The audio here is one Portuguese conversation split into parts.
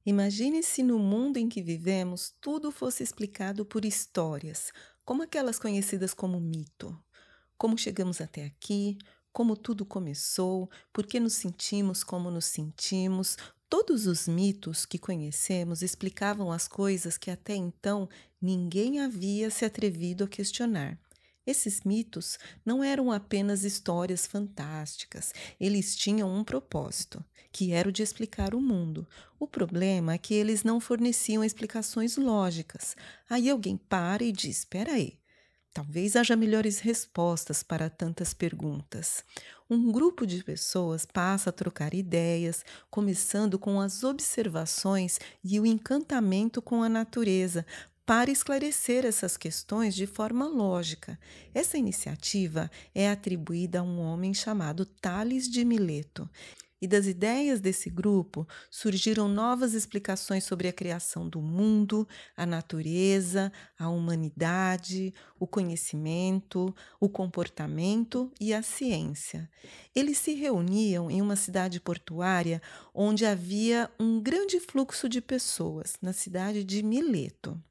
Imagine se no mundo em que vivemos tudo fosse explicado por histórias, como aquelas conhecidas como mito. Como chegamos até aqui, como tudo começou, por que nos sentimos como nos sentimos. Todos os mitos que conhecemos explicavam as coisas que até então ninguém havia se atrevido a questionar. Esses mitos não eram apenas histórias fantásticas, eles tinham um propósito, que era o de explicar o mundo. O problema é que eles não forneciam explicações lógicas. Aí alguém para e diz: espera aí, talvez haja melhores respostas para tantas perguntas. Um grupo de pessoas passa a trocar ideias, começando com as observações e o encantamento com a natureza, para esclarecer essas questões de forma lógica. Essa iniciativa é atribuída a um homem chamado Tales de Mileto. E das ideias desse grupo surgiram novas explicações sobre a criação do mundo, a natureza, a humanidade, o conhecimento, o comportamento e a ciência. Eles se reuniam em uma cidade portuária onde havia um grande fluxo de pessoas, na cidade de Mileto.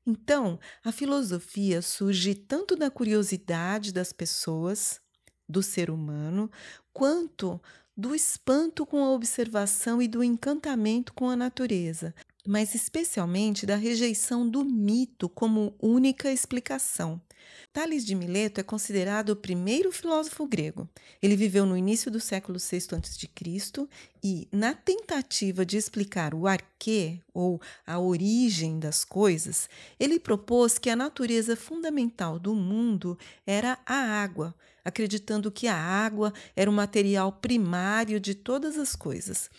Então, a filosofia surge tanto da curiosidade das pessoas, do ser humano, quanto do espanto com a observação e do encantamento com a natureza, mas especialmente da rejeição do mito como única explicação. Tales de Mileto é considerado o primeiro filósofo grego. Ele viveu no início do século VI a.C. e, na tentativa de explicar o arquê, ou a origem das coisas, ele propôs que a natureza fundamental do mundo era a água, acreditando que a água era o material primário de todas as coisas.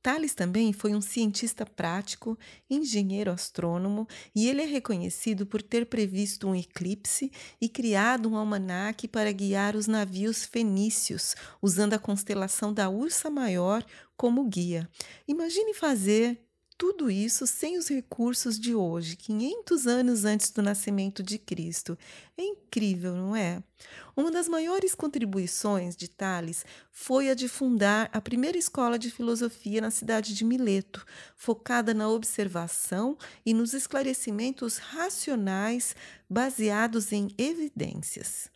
Tales também foi um cientista prático, engenheiro astrônomo, e ele é reconhecido por ter previsto um eclipse e criado um almanaque para guiar os navios fenícios, usando a constelação da Ursa Maior como guia. Imagine fazer tudo isso sem os recursos de hoje, 500 anos antes do nascimento de Cristo. É incrível, não é? Uma das maiores contribuições de Tales foi a de fundar a primeira escola de filosofia na cidade de Mileto, focada na observação e nos esclarecimentos racionais baseados em evidências.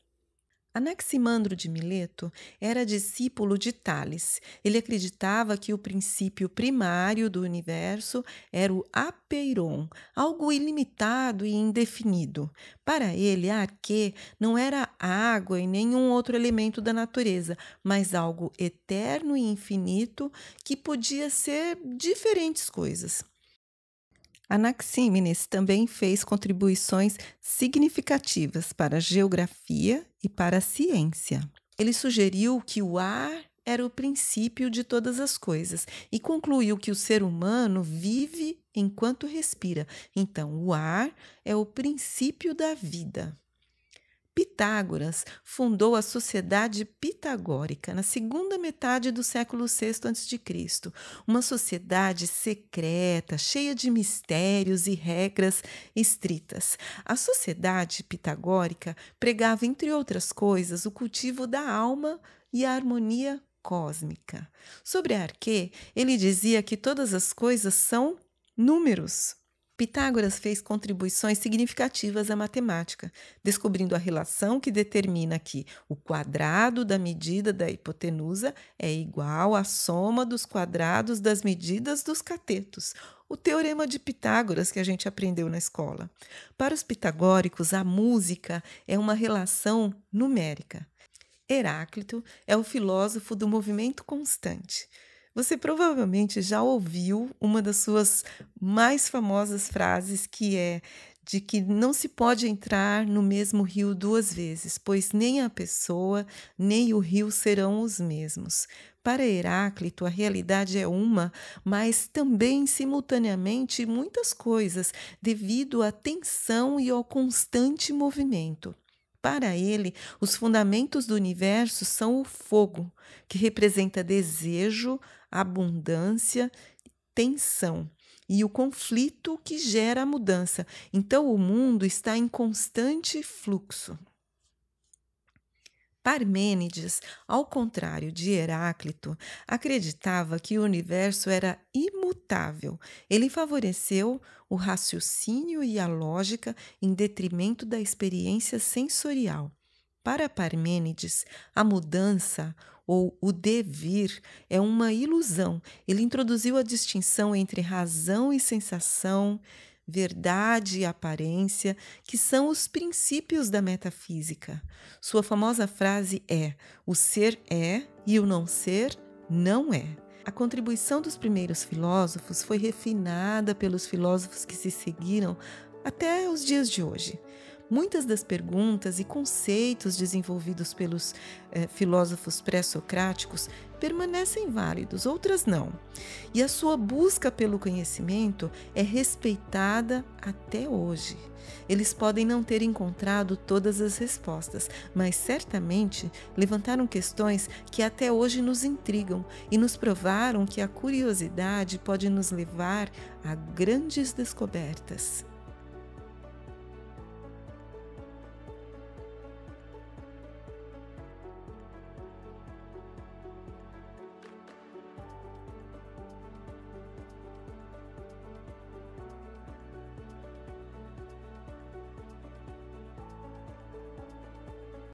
Anaximandro de Mileto era discípulo de Tales. Ele acreditava que o princípio primário do universo era o apeiron, algo ilimitado e indefinido. Para ele, a arquê não era água e nenhum outro elemento da natureza, mas algo eterno e infinito que podia ser diferentes coisas. Anaxímenes também fez contribuições significativas para a geografia e para a ciência. Ele sugeriu que o ar era o princípio de todas as coisas e concluiu que o ser humano vive enquanto respira. Então, o ar é o princípio da vida. Pitágoras fundou a Sociedade Pitagórica na segunda metade do século VI a.C., uma sociedade secreta, cheia de mistérios e regras estritas. A Sociedade Pitagórica pregava, entre outras coisas, o cultivo da alma e a harmonia cósmica. Sobre a arquê, ele dizia que todas as coisas são números. Pitágoras fez contribuições significativas à matemática, descobrindo a relação que determina que o quadrado da medida da hipotenusa é igual à soma dos quadrados das medidas dos catetos, o teorema de Pitágoras que a gente aprendeu na escola. Para os pitagóricos, a música é uma relação numérica. Heráclito é o filósofo do movimento constante. Você provavelmente já ouviu uma das suas mais famosas frases, que é de que não se pode entrar no mesmo rio duas vezes, pois nem a pessoa nem o rio serão os mesmos. Para Heráclito, a realidade é uma, mas também simultaneamente muitas coisas, devido à tensão e ao constante movimento. Para ele, os fundamentos do universo são o fogo, que representa desejo, abundância, tensão, e o conflito que gera a mudança. Então, o mundo está em constante fluxo. Parmênides, ao contrário de Heráclito, acreditava que o universo era imutável. Ele favoreceu o raciocínio e a lógica em detrimento da experiência sensorial. Para Parmênides, a mudança ou o devir é uma ilusão. Ele introduziu a distinção entre razão e sensação, verdade e aparência, que são os princípios da metafísica. Sua famosa frase é: o ser é e o não ser não é. A contribuição dos primeiros filósofos foi refinada pelos filósofos que se seguiram até os dias de hoje. Muitas das perguntas e conceitos desenvolvidos pelos filósofos pré-socráticos permanecem válidos, outras não. E a sua busca pelo conhecimento é respeitada até hoje. Eles podem não ter encontrado todas as respostas, mas certamente levantaram questões que até hoje nos intrigam e nos provaram que a curiosidade pode nos levar a grandes descobertas.